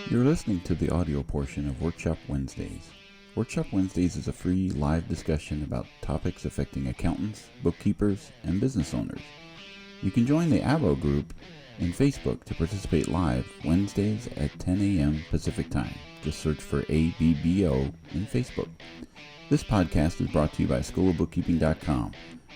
You're listening to the audio portion of Workshop Wednesdays. Workshop Wednesdays is a free live discussion about topics affecting accountants, bookkeepers, and business owners. You can join the ABO group in Facebook to participate live Wednesdays at 10 a.m. Pacific Time. Just search for ABBO in Facebook. This podcast is brought to you by Schoolofbookkeeping.com,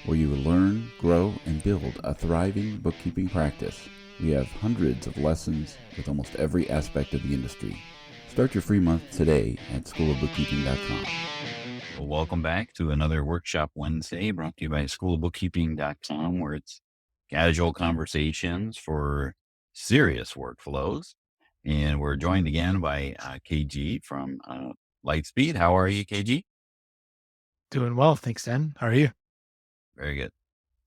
where you will learn, grow, and build a thriving bookkeeping practice. We have hundreds of lessons with almost every aspect of the industry. Start your free month today at Schoolofbookkeeping.com. Well, welcome back to another Workshop Wednesday brought to you by Schoolofbookkeeping.com, where it's casual conversations for serious workflows. And we're joined again by KG from Lightspeed. How are you, KG? Doing well. Thanks, Dan. How are you? Very good.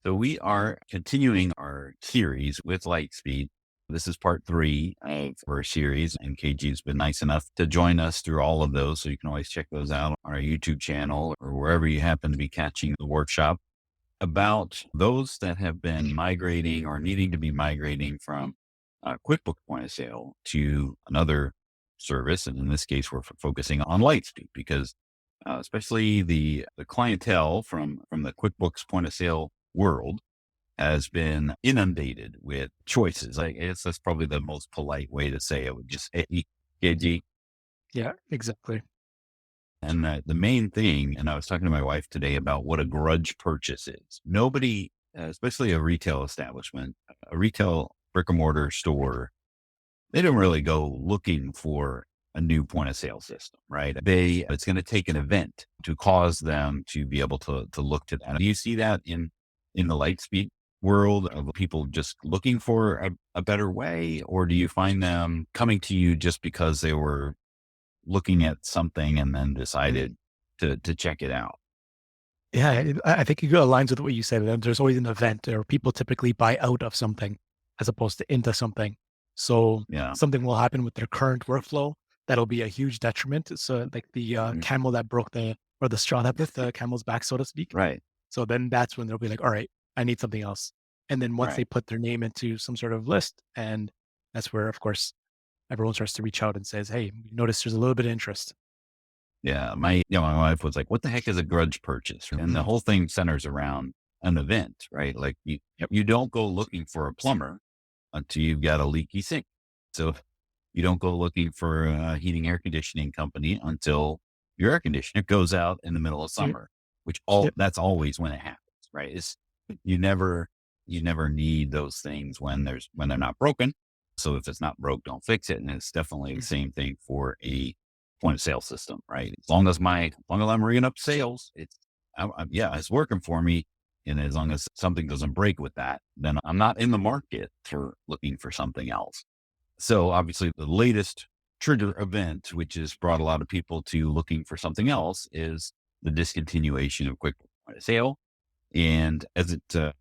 So we are continuing our series with Lightspeed. This is part 3 of our series, and KG's been nice enough to join us through all of those. So you can always check those out on our YouTube channel or wherever you happen to be catching the workshop, about those that have been migrating or needing to be migrating from QuickBooks Point of Sale to another service. And in this case, we're focusing on Lightspeed because especially the clientele from the QuickBooks Point of Sale world has been inundated with choices. I guess that's probably the most polite way to say it. Would just say, KG. Yeah, exactly. And the main thing, and I was talking to my wife today about what a grudge purchase is. Nobody, especially a retail establishment, a retail brick and mortar store, they don't really go looking for a new point of sale system, right? It's going to take an event to cause them to be able to look to that. Do you see that in the Lightspeed world of people just looking for a better way? Or do you find them coming to you just because they were looking at something and then decided to check it out? Yeah, I think it aligns with what you said. There's always an event, or people typically buy out of something as opposed to into something. So Yeah. something will happen with their current workflow that'll be a huge detriment. So like the camel that broke the straw that broke the camel's back, so to speak. Right. So then that's when they'll be like, all right, I need something else. And then once they Right. put their name into some sort of list, and that's where, of course, everyone starts to reach out and says, hey, you notice there's a little bit of interest. Yeah. My wife was like, what the heck is a grudge purchase? And the whole thing centers around an event, right? Like you don't go looking for a plumber until you've got a leaky sink. So you don't go looking for a heating air conditioning company until your air conditioner goes out in the middle of summer, which that's always when it happens, right? It's you never need those things when they're not broken. So if it's not broke, don't fix it. And it's definitely the same thing for a point of sale system, right? As long as I'm ringing up sales, it's working for me. And as long as something doesn't break with that, then I'm not in the market for looking for something else. So obviously the latest trigger event, which has brought a lot of people to looking for something else, is the discontinuation of QuickBooks Point of Sale. And as it's a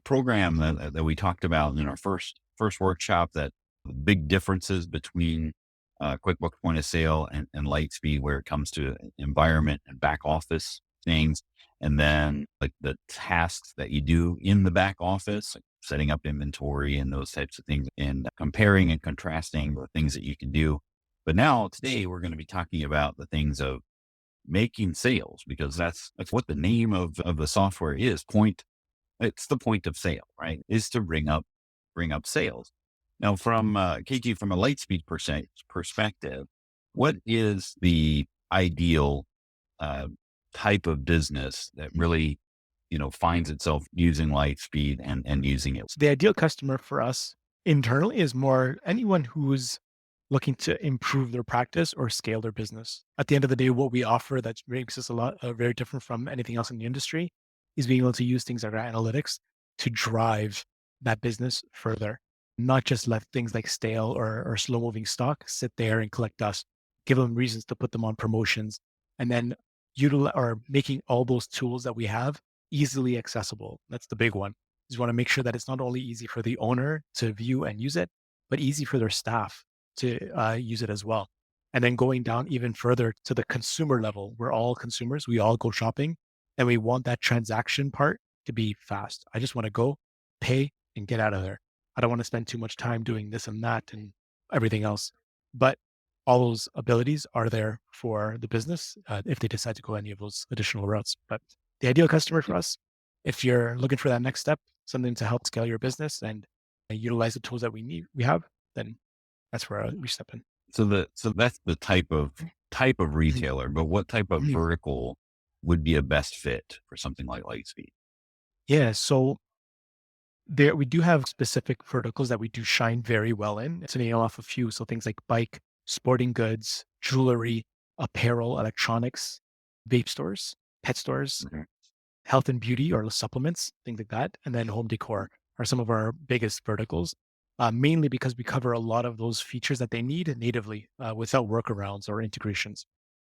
program that we talked about in our first workshop, that the big differences between QuickBooks Point of Sale and Lightspeed, where it comes to environment and back office things, and then like the tasks that you do in the back office, like setting up inventory and those types of things, and comparing and contrasting the things that you can do. But now today we're going to be talking about the things of making sales, because that's what the name of the software is. It's the point of sale, right? Is to bring up sales. Now from KG, from a Lightspeed perspective, what is the ideal type of business that really, finds itself using Lightspeed and using it? So the ideal customer for us internally is more anyone who's looking to improve their practice or scale their business. At the end of the day, what we offer that makes us a lot very different from anything else in the industry is being able to use things like our analytics to drive that business further, not just let things like stale or slow moving stock sit there and collect dust, give them reasons to put them on promotions, and then utilize or making all those tools that we have easily accessible. That's the big one. You want to make sure that it's not only easy for the owner to view and use it, but easy for their staff to use it as well. And then going down even further to the consumer level, we're all consumers, we all go shopping, and we want that transaction part to be fast. I just want to go, pay, and get out of there. I don't want to spend too much time doing this and that and everything else. But all those abilities are there for the business if they decide to go any of those additional routes. But the ideal customer for us, if you're looking for that next step, something to help scale your business and utilize the tools that we have, then that's where we step in. So that's the type of Mhm. retailer, but what type of Mhm. vertical would be a best fit for something like Lightspeed? Yeah. So there we do have specific verticals that we do shine very well in. To nail off a few, so things like bike, sporting goods, jewelry, apparel, electronics, vape stores, pet stores, Mhm. health and beauty or supplements, things like that, and then home decor are some of our biggest verticals. Mainly because we cover a lot of those features that they need natively without workarounds or integrations.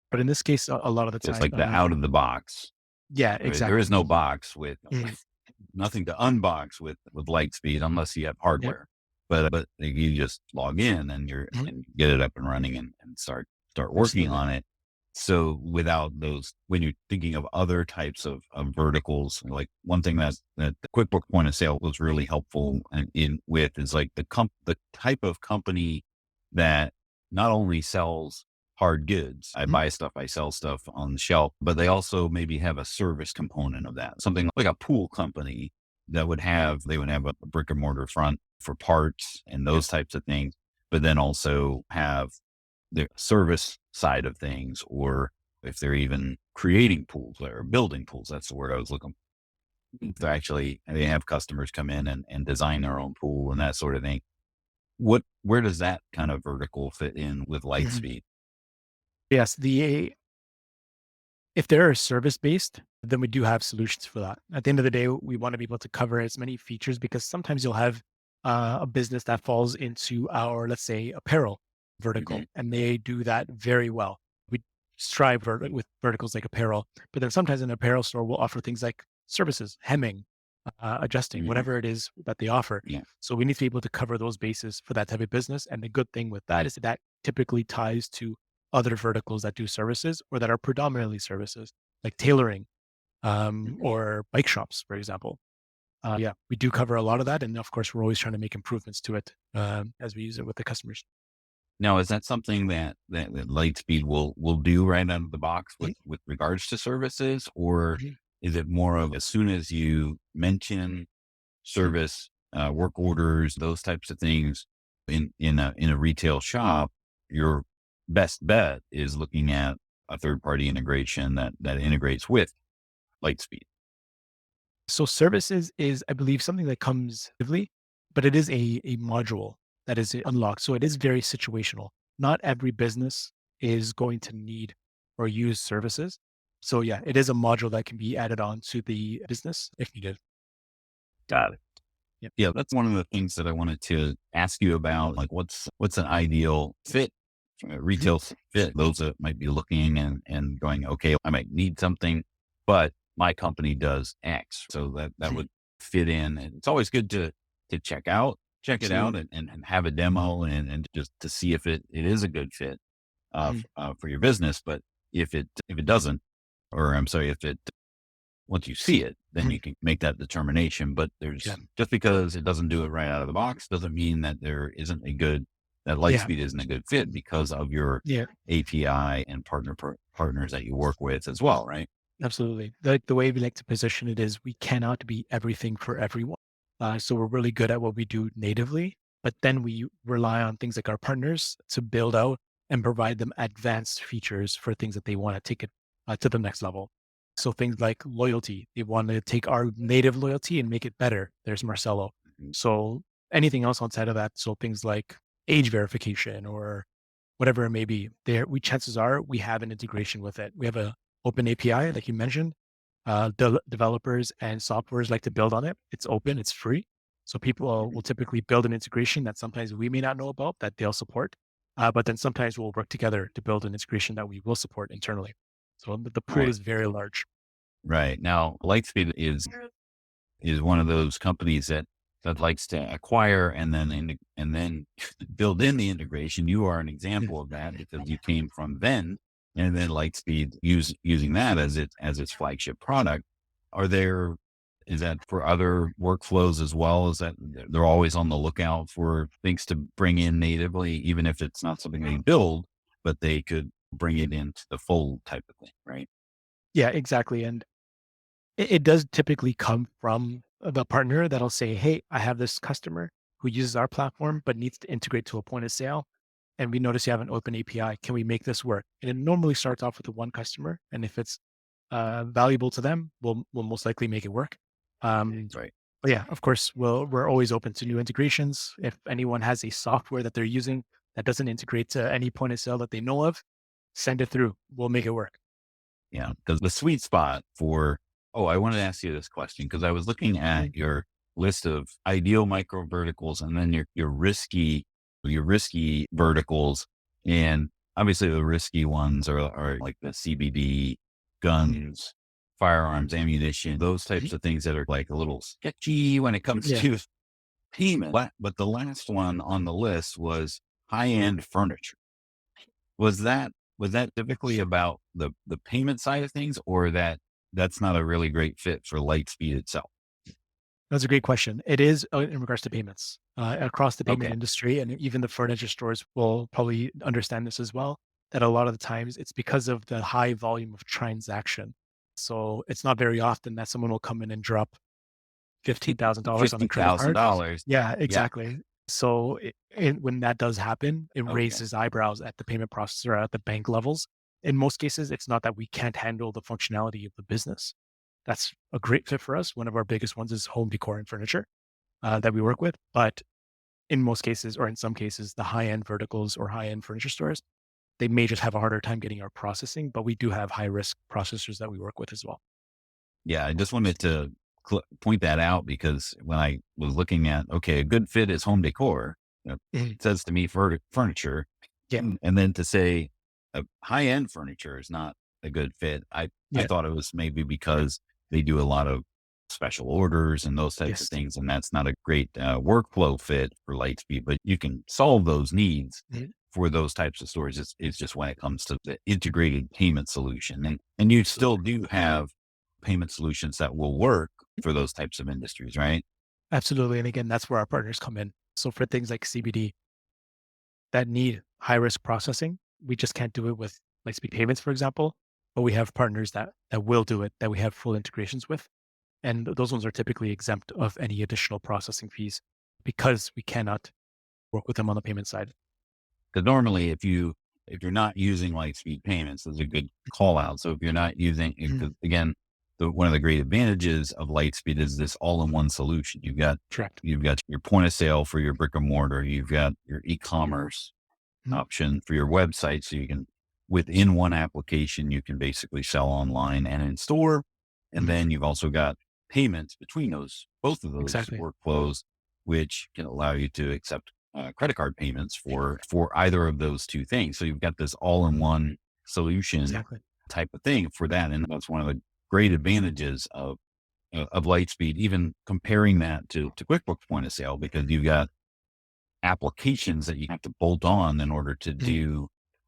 But in this case, a lot of the It's time, like the out of the box. yeah, Right? There is exactly. no box with Mhm. nothing to unbox with Lightspeed unless you have Yep. hardware. But you just log in and Mhm. you get it up and running and start working Absolutely. on it. So without those, when you're thinking of other types of verticals, like one thing that the QuickBooks Point of Sale was really helpful in with is like the type of company that not only sells hard goods. I Mhm. buy stuff, I sell stuff on the shelf, but they also maybe have a service component of that. Something like a pool company they would have a brick and mortar front for parts and Yep. those types of things, but then also have the service side of things, or if they're even creating pools or building pools, that's the word I was looking for. They have customers come in and design their own pool and that sort of thing. Where does that kind of vertical fit in with Mhm. Lightspeed? Yes, the if they're service based, then we do have solutions for that. At the end of the day, we want to be able to cover as many features because sometimes you'll have a business that falls into our, let's say, apparel Mhm. vertical, and they do that very well. We strive with verticals like apparel, but then sometimes an apparel store will offer things like services, hemming, adjusting, Mhm. whatever it is that they offer. Yeah. So we need to be able to cover those bases for that type of business. And the good thing with that is that typically ties to other verticals that do services or that are predominantly services, like tailoring Mhm. or bike shops, for example. Yeah, we do cover a lot of that, and of course, we're always trying to make improvements to it as we use it with the customers. Now, is that something that Lightspeed will do right out of the box Mhm. with regards to services, or Mhm. is it more of as soon as you mention Mhm. service, work orders, those types of things in a retail shop, your best bet is looking at a third party integration that integrates with Lightspeed? So services is, I believe, something that comes natively, but it is a module that is unlocked. So it is very situational. Not every business is going to need or use services. So yeah, it is a module that can be added on to the business if needed. Got it. Yeah. Yeah, that's one of the things that I wanted to ask you about. Like, what's an ideal fit, Mhm. retail fit? Those that might be looking and going, okay, I might need something, but my company does X, so that Mhm. would fit in. And it's always good to check it out, Absolutely. and have a demo and just to see if it is a good fit Mhm. for your business. But if it doesn't, or I'm sorry, if it once you see it, then Mhm. you can make that determination. But Yeah. just because it doesn't do it right out of the box doesn't mean that that Yeah. Lightspeed isn't a good fit because of your Yeah. API and partners that you work with as well, right? Absolutely. The way we like to position it is we cannot be everything for everyone. So we're really good at what we do natively, but then we rely on things like our partners to build out and provide them advanced features for things that they want to take it to the next level. So things like loyalty, they want to take our native loyalty and make it better. There's Marcelo. Mhm. So anything else outside of that, so things like age verification or whatever it may be, there we chances are we have an integration with it. We have a open API, like you mentioned. Developers and softwares like to build on it. It's open, it's free. So people will typically build an integration that sometimes we may not know about that they'll support. But then sometimes we'll work together to build an integration that we will support internally. So the pool Right. is very large. Right. Now, Lightspeed is one of those companies that likes to acquire and then build in the integration. You are an Mm. example of that because you came from then, and then Lightspeed using that as its flagship product. Are there Is that for other workflows as well? Is that they're always on the lookout for things to bring in natively, even if it's not something they build, but they could bring it into the fold type of thing, right? Yeah, exactly. And it does typically come from the partner that'll say, "Hey, I have this customer who uses our platform but needs to integrate to a point of sale, and we notice you have an open API. Can we make this work?" And it normally starts off with the one customer, and if it's valuable to them, we'll most likely make it work. Right. But yeah, of course, we're always open to new integrations. If anyone has a software that they're using that doesn't integrate to any point of sale that they know of, send it through. We'll make it work. Yeah. Because the sweet spot for, oh, I wanted to ask you this question because I was looking Mhm. at your list of ideal micro verticals and then your risky verticals. And obviously the risky ones are like the CBD, guns, firearms, ammunition, those Mhm. types of things that are like a little sketchy when it comes Yeah, to payment. But the last one on the list was high end furniture. Was that was that typically about the payment side of things, or that's not a really great fit for Lightspeed itself? that's a great question. It is in regards to payments across the payment Okay. industry, and even the furniture stores will probably understand this as well. That a lot of the times it's because of the high volume of transaction. So it's not very often that someone will come in and drop $15,000 on a credit card. $50,000. Yeah, Yeah. exactly. So when that does happen, it Okay. raises eyebrows at the payment processor at the bank levels. In most cases, it's not that we can't handle the functionality of the business. That's a great fit for us. One of our biggest ones is home decor and furniture that we work with. But in most cases, or in some cases, the high end verticals or high end furniture stores, they may just have a harder time getting our processing. But we do have high risk processors that we work with as well. Yeah, I just wanted to point that out because when I was looking at, okay, a good fit is home decor, Mhm. it says to me furniture, Yeah. and then to say high end furniture is not a good fit. I Yeah. thought it was maybe because they do a lot of special orders and those types of Yes. things, and that's not a great workflow fit for Lightspeed. But you can solve those needs Mhm. for those types of stores. It's just when it comes to the integrated payment solution, and you still do have payment solutions that will work for those types of industries, right? Absolutely. And again, that's where our partners come in. So for things like CBD that need high risk processing, we just can't do it with Lightspeed Payments, for example. But we have partners that will do it, that we have full integrations with. And those ones are typically exempt of any additional processing fees because we cannot work with them on the payment side. Because normally, if you're not using Lightspeed payments, those are good call out. So if you're not using, Mhm. because again, one of the great advantages of Lightspeed is this all-in-one solution. Correct. You've got your point of sale for your brick and mortar. You've got your e-commerce Mhm. option for your website. So you can, within one application, you can basically sell online and in store. And Mhm. then you've also got payments between both of those Exactly. workflows, which can allow you to accept credit card payments for either of those two things. So you've got this all in one solution Exactly. type of thing for that. And that's one of the great advantages of Lightspeed, even comparing that to QuickBooks Point of Sale, because you've got applications that you have to bolt on in order Mhm.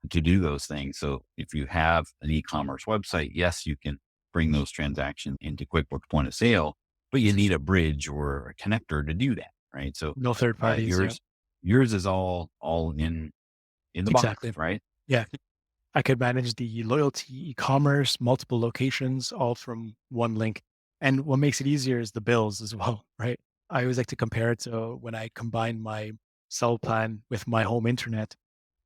to do those things. So if you have an e-commerce website, yes, you can bring those transactions into QuickBooks Point of Sale, but you need a bridge or a connector to do that, right? So No third uh, parties. Yeah. yours yours is all in the box, Exactly. right? Yeah. I could manage the loyalty, e-commerce, multiple locations, all from one link. And what makes it easier is the bills as well, right? I always like to compare it to when I combine my cell plan with my home internet,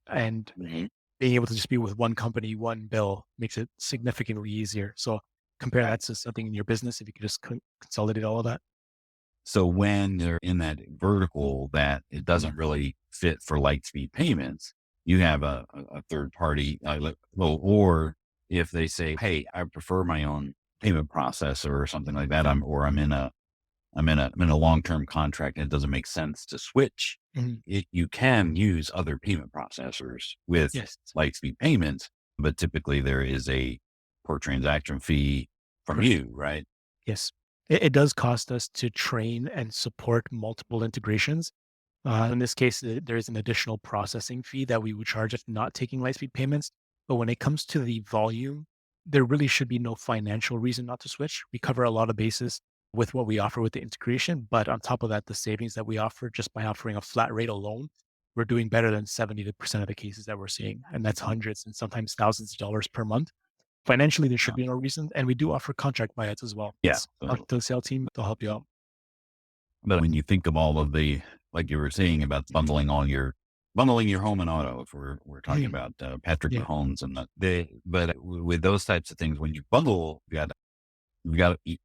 and Mhm. being able to just be with one company, one bill makes it significantly easier. So compare Right. that to something in your business if you could just consolidate all of that. So when they're in that vertical that it doesn't really fit for Lightspeed payments, you have a third party, well, or if they say, "Hey, I prefer my own payment processor" or something like that, I'm in a long term contract and it doesn't make sense to switch. Mhm. You can use other payment processors with Yes, Lightspeed payments, but typically there is a per transaction fee from correct. you, right? Yes. It does cost us to train and support multiple integrations. In this case, there is an additional processing fee that we would charge if not taking Lightspeed payments. But when it comes to the volume, there really should be no financial reason not to switch. We cover a lot of bases. with what we offer with the integration. But on top of that, the savings that we offer just by offering a flat rate alone, we're doing better than 70% of the cases that we're seeing. And that's hundreds and sometimes thousands of dollars per month. Financially, there should be no reason. And we do offer contract buyouts as well. Yeah. Talk to the sales team, they'll help you out. But when you think of all of the, like you were saying about bundling your home and auto, if we're talking about Patrick Yeah. Mahomes and but with those types of things, when you bundle,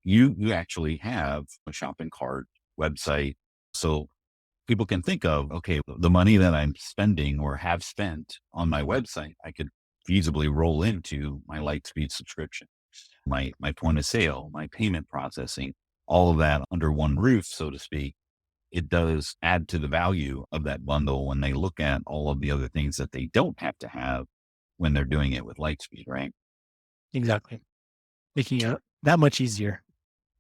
you actually have a shopping cart website. So people can think of, okay, the money that I'm spending or have spent on my website, I could feasibly roll into my Lightspeed subscription, my point of sale, my payment processing, all of that under one roof, so to speak. It does add to the value of that bundle when they look at all of the other things that they don't have to have when they're doing it with Lightspeed, right? Exactly. Making it that much easier.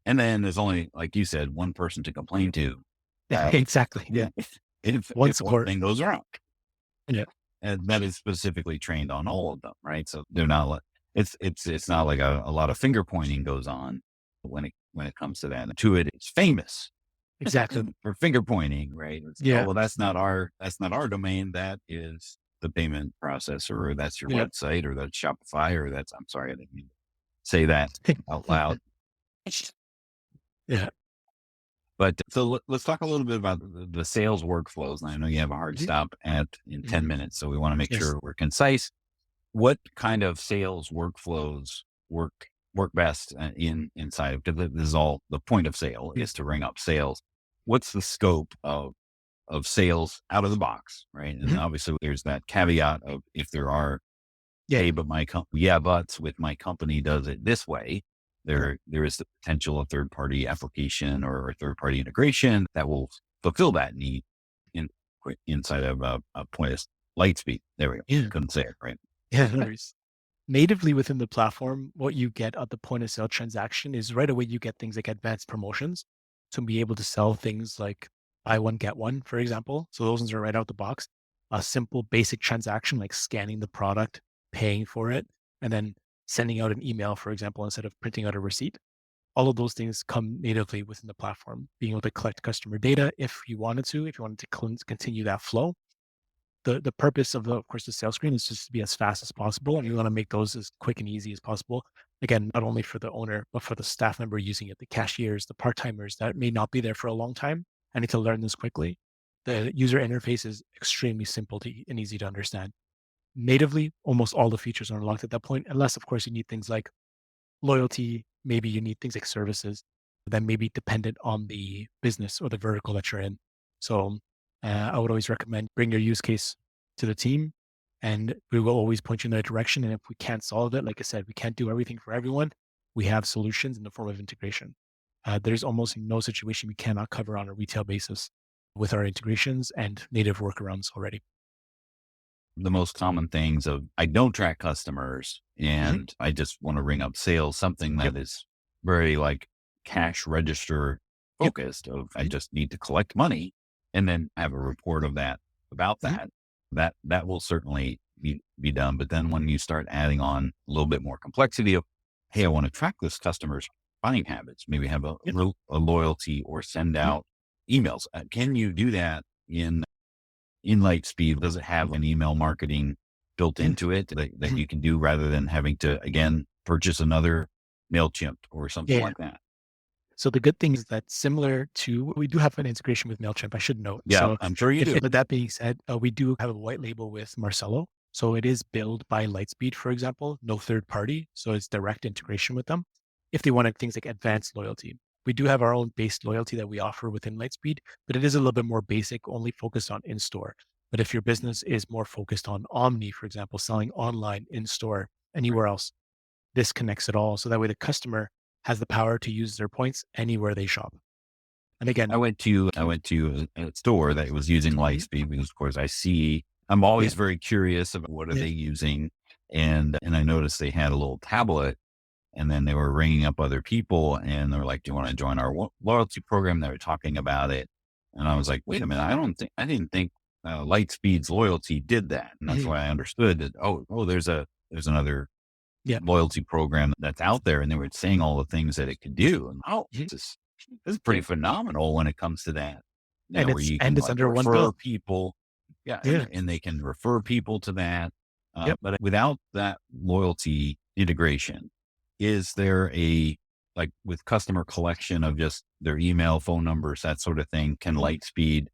And then there's only, like you said, one person to complain to. Exactly. Yeah. If One one support. thing goes wrong. Yeah. And that is specifically trained on all of them, right? So they're not like, it's not like a lot of finger pointing goes on when it comes to that. Intuit is famous Exactly. for finger pointing, right? Yeah. Oh, well, that's not our domain. That is the payment processor, or that's your Yeah. website, or that's Shopify, or that's, I'm sorry, I didn't mean to say that out loud. Yeah. But so let's talk a little bit about the sales workflows. And I know you have a hard stop in 10 minutes, so we want to make Yes. sure we're concise. What kind of sales workflows work best inside of, because this is all the point of sale is to ring up sales. What's the scope of sales out of the box, right? And obviously there's that caveat of if there are, hey, but my company, but with my company does it this way, there is the potential of third-party application or third-party integration that will fulfill that need inside of a point of Lightspeed. There we go. Yeah. Couldn't say it right. Yeah. No worries. Natively within the platform, what you get at the point of sale transaction is right away you get things like advanced promotions to be able to sell things like buy one, get one, for example. So those ones are right out the box. A simple basic transaction like scanning the product, paying for it, and then sending out an email, for example, instead of printing out a receipt. All of those things come natively within the platform, being able to collect customer data if you wanted to continue that flow. The purpose of course, the sales screen is just to be as fast as possible, and you want to make those as quick and easy as possible. Again, not only for the owner, but for the staff member using it, the cashiers, the part-timers that may not be there for a long time. I need to learn this quickly. The user interface is extremely simple and easy to understand. Natively, almost all the features are unlocked at that point, unless, of course, you need things like loyalty. Maybe you need things like services that may be dependent on the business or the vertical that you're in. So I would always recommend bring your use case to the team and we will always point you in the right direction. And if we can't solve it, like I said, we can't do everything for everyone. We have solutions in the form of integration. There's almost no situation we cannot cover on a retail basis with our integrations and native workarounds already. The most common things of, I don't track customers and I just want to ring up sales, something that is very like cash register focused of, I just need to collect money and then have a report of that about that will certainly be done. But then when you start adding on a little bit more complexity of, hey, I want to track this customer's buying habits, maybe have a loyalty or send out emails. Can you do that in Lightspeed? Does it have an email marketing built into it that you can do rather than having to, again, purchase another MailChimp or something like that? So the good thing is that similar to, we do have an integration with MailChimp, I should note. Yeah, so I'm sure you do. But that being said, we do have a white label with Marcelo. So it is billed by Lightspeed, for example, no third party. So it's direct integration with them. If they wanted things like advanced loyalty, we do have our own base loyalty that we offer within Lightspeed, but it is a little bit more basic, only focused on in-store. But if your business is more focused on omni, for example, selling online, in-store, anywhere else, this connects it all. So that way the customer has the power to use their points anywhere they shop. And again, I went to a store that was using Lightspeed because, of course, I'm always very curious about what are they using. And I noticed they had a little tablet and then they were ringing up other people and they were like, do you want to join our loyalty program? They were talking about it. And I was like, wait a minute, I didn't think Lightspeed's loyalty did that. And that's why I understood that, there's another loyalty program that's out there. And they were saying all the things that it could do. And This is pretty phenomenal when it comes to that, And where you can it's like under one refer bill. people. Yeah. Yeah. And they can refer people to that. Yep. But without that loyalty integration, is there like with customer collection of just their email, phone numbers, that sort of thing, can Lightspeed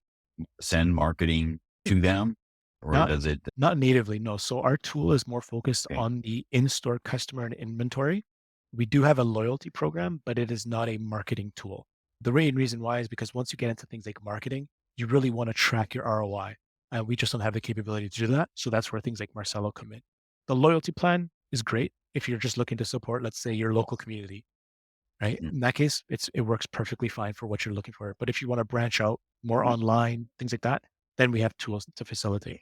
send marketing to them, or Not does it? not natively, no. So our tool is more focused Okay. on the in-store customer and inventory. We do have a loyalty program, but it is not a marketing tool. The main reason why is because once you get into things like marketing, you really want to track your ROI. And we just don't have the capability to do that. So that's where things like Marcelo come in. The loyalty plan is great if you're just looking to support, let's say, your local community, right? Mm. In that case, it works perfectly fine for what you're looking for. But if you want to branch out more online, things like that, then we have tools to facilitate.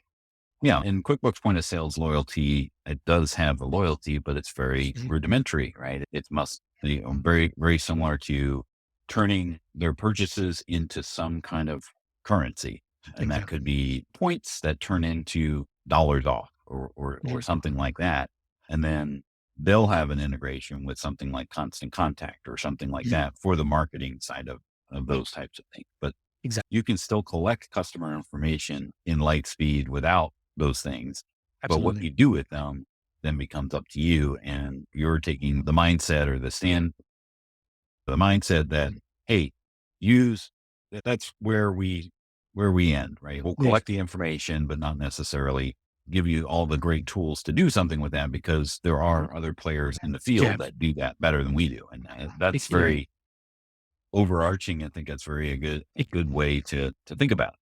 Yeah. In QuickBooks Point of Sale's loyalty, it does have the loyalty, but it's very Mhm. rudimentary, right? It must be very, very similar to turning their purchases into some kind of currency. And that could Exactly. be points that turn into dollars off or Mhm. something like that. And then they'll have an integration with something like Constant Contact or something like Mhm. that for the marketing side of those types of things. But Exactly. you can still collect customer information in Lightspeed without those things. But what Absolutely. you do with them then becomes up to you. And you're taking the mindset or the mindset that, hey, that's where we end, right? We'll Yeah. collect the information, but not necessarily give you all the great tools to do something with that because there are other players in the Yeah. field that do that better than we do. And that's Yeah. very overarching. I think that's very a good way to think about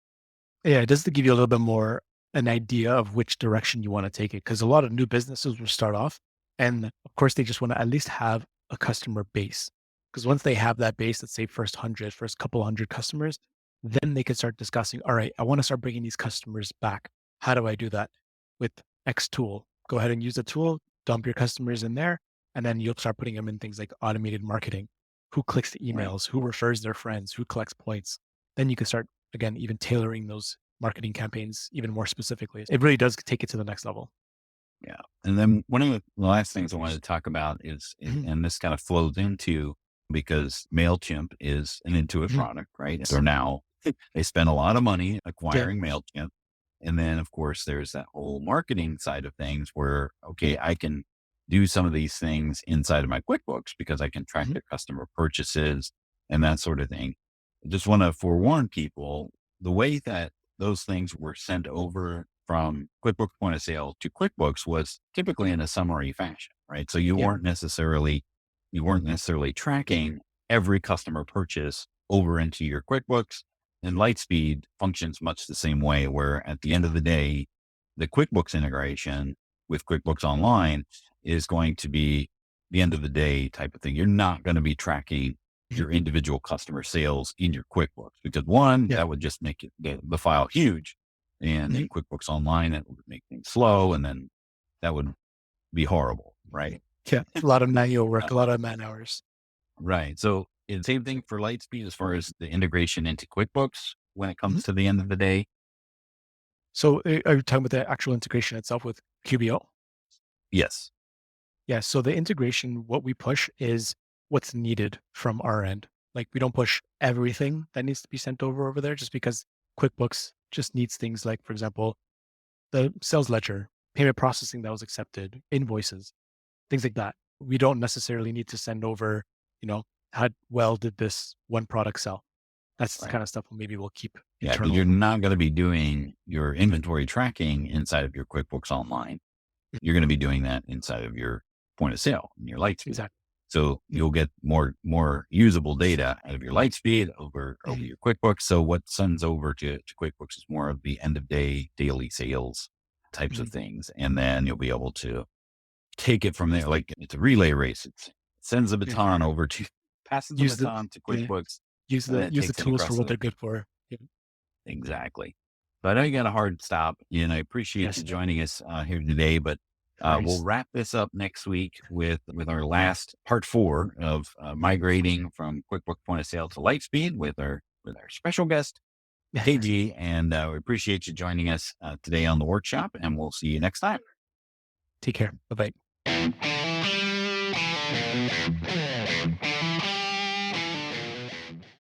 Yeah, just to give you a little bit more an idea of which direction you want to take it. Because a lot of new businesses will start off, and of course, they just want to at least have a customer base. Because once they have that base, let's say first couple hundred customers, then they can start discussing, all right, I want to start bringing these customers back. How do I do that? With X tool. Go ahead and use the tool, dump your customers in there, and then you'll start putting them in things like automated marketing. Who clicks the it. Right. emails? Who refers their friends? Who collects points? Then you can start again, even tailoring those marketing campaigns even more specifically. It really does take it to the next level. Yeah. And then one of the last things I wanted to talk about Mhm. and this kind of flows into because MailChimp is an Intuit Mhm. product, right? So Yes. now they spend a lot of money Yeah. acquiring MailChimp. And then of course there's that whole marketing side of things where, okay, I can do some of these things inside of my QuickBooks because I can track Mhm. their customer purchases and that sort of thing. I just want to forewarn people the way that those things were sent over from QuickBooks Point of Sale to QuickBooks was typically in a summary fashion, right? So Yeah. you weren't necessarily tracking every customer purchase over into your QuickBooks. And Lightspeed functions much the same way, where at the end of the day, the QuickBooks integration with QuickBooks Online is going to be the end of the day type of thing. You're not going to be tracking Mhm. your individual customer sales in your QuickBooks because one, Yeah. that would just make the file huge. And Mhm. in QuickBooks Online, it would make things slow. And then that would be horrible. Right. Yeah. A lot of manual Uh, work, a lot of man hours. right. So it's same thing for Lightspeed as far as the integration into QuickBooks when it Mhm. comes to the end of the day. So are you talking about the actual integration itself with QBO? Yes. Yeah. So the integration, what we push is what's needed from our end. Like we don't push everything that needs to be sent over there just because QuickBooks just needs things like, for example, the sales ledger, payment processing that was accepted, invoices, things like that. We don't necessarily need to send over, you know, how well did this one product sell? That's the Right. kind of stuff maybe we'll keep Yeah. Because internal. you're not going to be doing your inventory tracking inside of your QuickBooks Online. Mm. You're going to be doing that inside of your point of sale and your Lightspeed. Exactly. So Mm. you'll get more usable data out of your Lightspeed over Mhm. your QuickBooks. So what sends over to QuickBooks is more of the end of day daily sales types of Mhm. things. And then you'll be able to take it from there. Like it's a relay race. It sends the Yeah. baton over to passes the Use the baton to yeah, QuickBooks and then it use the takes it tools for across what the they're good for. Yeah. exactly. So I know you got a hard stop, and I appreciate you Yes. joining us here today. But No we'll worries. wrap this up next week with our last part 4 of migrating from QuickBooks Point of Sale to Lightspeed with our special guest KG. And we appreciate you joining us today on the workshop. And we'll see you next time. Take care. Bye bye.